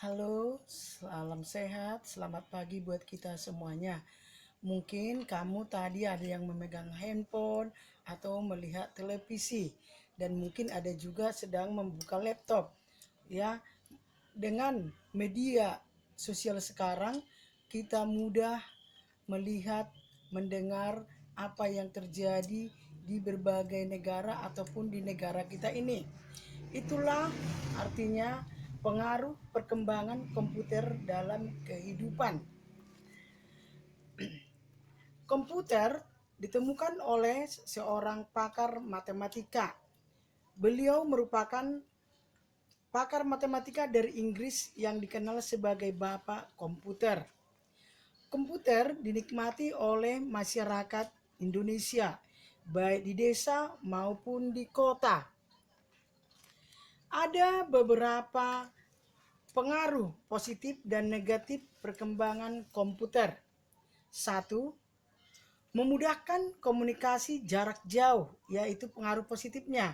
Halo, salam sehat, selamat pagi buat kita semuanya. Mungkin kamu tadi ada yang memegang handphone atau melihat televisi, dan mungkin ada juga sedang membuka laptop. Ya, dengan media sosial sekarang, kita mudah melihat, mendengar apa yang terjadi di berbagai negara ataupun di negara kita ini. Itulah artinya pengaruh perkembangan komputer dalam kehidupan. Komputer ditemukan oleh seorang pakar matematika. Beliau merupakan pakar matematika dari Inggris yang dikenal sebagai Bapak Komputer. Komputer dinikmati oleh masyarakat Indonesia, baik di desa maupun di kota. Ada beberapa pengaruh positif dan negatif perkembangan komputer. Satu, memudahkan komunikasi jarak jauh, yaitu pengaruh positifnya.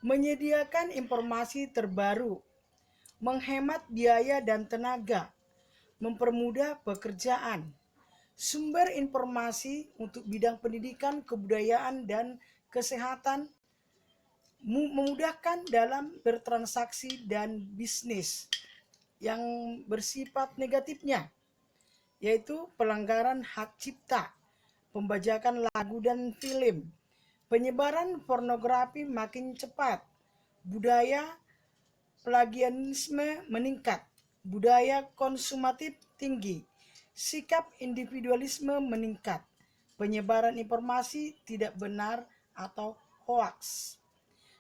Menyediakan informasi terbaru, menghemat biaya dan tenaga, mempermudah pekerjaan. Sumber informasi untuk bidang pendidikan, kebudayaan, dan kesehatan, memudahkan dalam bertransaksi dan bisnis. Yang bersifat negatifnya yaitu pelanggaran hak cipta, pembajakan lagu dan film, penyebaran pornografi makin cepat, budaya plagiarisme meningkat, budaya konsumatif tinggi, sikap individualisme meningkat, penyebaran informasi tidak benar atau hoaks.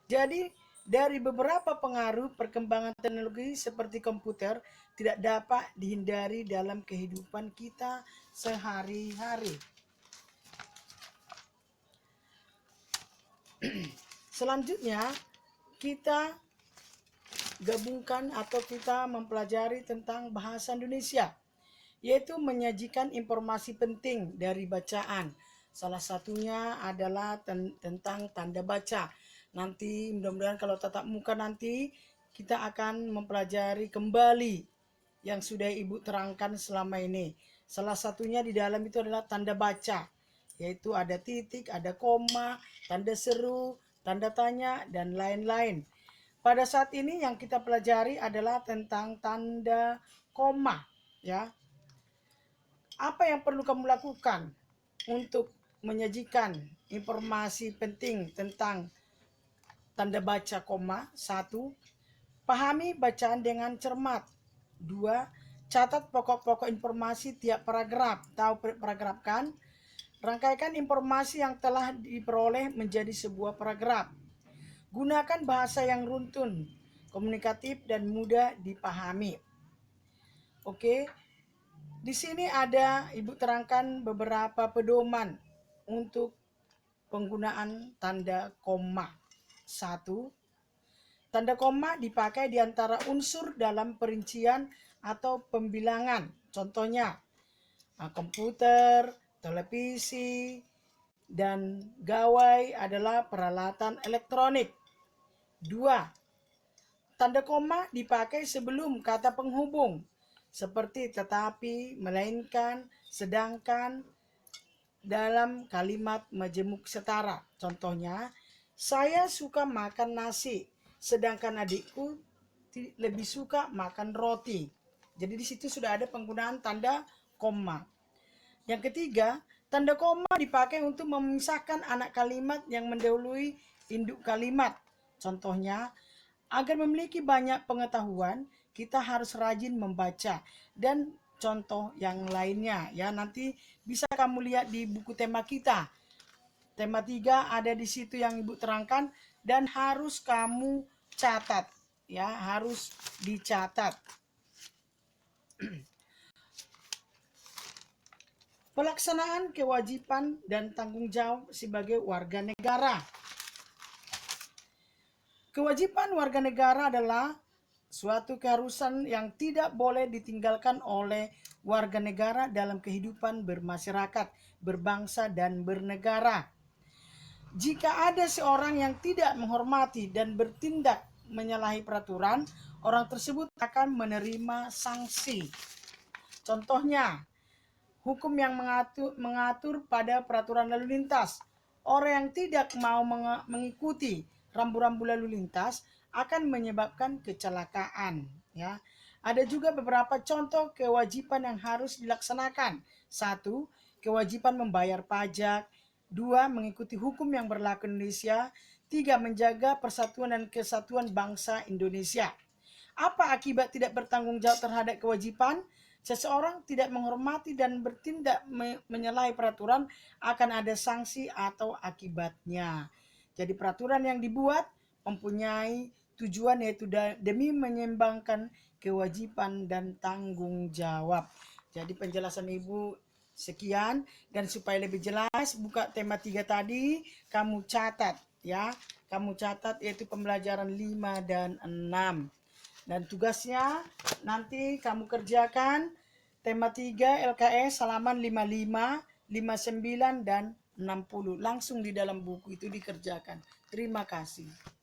Jadi, dari beberapa pengaruh perkembangan teknologi seperti komputer tidak dapat dihindari dalam kehidupan kita sehari-hari. Selanjutnya, kita gabungkan atau kita mempelajari tentang bahasa Indonesia, yaitu menyajikan informasi penting dari bacaan. Salah satunya adalah tentang tanda baca. Nanti mudah-mudahan kalau tatap muka nanti kita akan mempelajari kembali yang sudah Ibu terangkan selama ini. Salah satunya di dalam itu adalah tanda baca, yaitu ada titik, ada koma, tanda seru, tanda tanya, dan lain-lain. Pada saat ini yang kita pelajari adalah tentang tanda koma, ya. Apa yang perlu kamu lakukan untuk menyajikan informasi penting tentang tanda baca koma? 1. Pahami bacaan dengan cermat. 2. Catat pokok-pokok informasi tiap paragraf. Tahu paragraf kan? Rangkaikan informasi yang telah diperoleh menjadi sebuah paragraf. Gunakan bahasa yang runtun, komunikatif, dan mudah dipahami. Oke, di sini ada Ibu terangkan beberapa pedoman untuk penggunaan tanda koma. 1. Tanda koma dipakai di antara unsur dalam perincian atau pembilangan. Contohnya, komputer, televisi, dan gawai adalah peralatan elektronik. 2. Tanda koma dipakai sebelum kata penghubung, seperti tetapi, melainkan, sedangkan, dalam kalimat majemuk setara. Contohnya, saya suka makan nasi, sedangkan adikku lebih suka makan roti. Jadi di situ sudah ada penggunaan tanda koma. Yang ketiga, tanda koma dipakai untuk memisahkan anak kalimat yang mendahului induk kalimat. Contohnya, agar memiliki banyak pengetahuan, kita harus rajin membaca, dan contoh yang lainnya ya nanti bisa kamu lihat di buku tema kita. Tema 3 ada di situ yang Ibu terangkan dan harus kamu catat ya, harus dicatat. Pelaksanaan kewajiban dan tanggung jawab sebagai warga negara. Kewajiban warga negara adalah suatu keharusan yang tidak boleh ditinggalkan oleh warga negara dalam kehidupan bermasyarakat, berbangsa, dan bernegara. Jika ada seorang yang tidak menghormati dan bertindak menyalahi peraturan, orang tersebut akan menerima sanksi. Contohnya, hukum yang mengatur pada peraturan lalu lintas. Orang yang tidak mau mengikuti rambu-rambu lalu lintas akan menyebabkan kecelakaan. Ya, ada juga beberapa contoh kewajiban yang harus dilaksanakan. 1. Kewajiban membayar pajak. 2. Mengikuti hukum yang berlaku Indonesia. 3. Menjaga persatuan dan kesatuan bangsa Indonesia. Apa akibat tidak bertanggung jawab terhadap kewajiban? Seseorang tidak menghormati dan bertindak menyalahi peraturan akan ada sanksi atau akibatnya. Jadi peraturan yang dibuat mempunyai tujuan yaitu demi menyeimbangkan kewajiban dan tanggung jawab. Jadi penjelasan Ibu sekian, dan supaya lebih jelas buka tema 3 tadi, kamu catat ya. Kamu catat yaitu pembelajaran 5 dan 6. Dan tugasnya nanti kamu kerjakan tema 3 LKS halaman 55, 59 dan 60. Langsung di dalam buku itu dikerjakan. Terima kasih.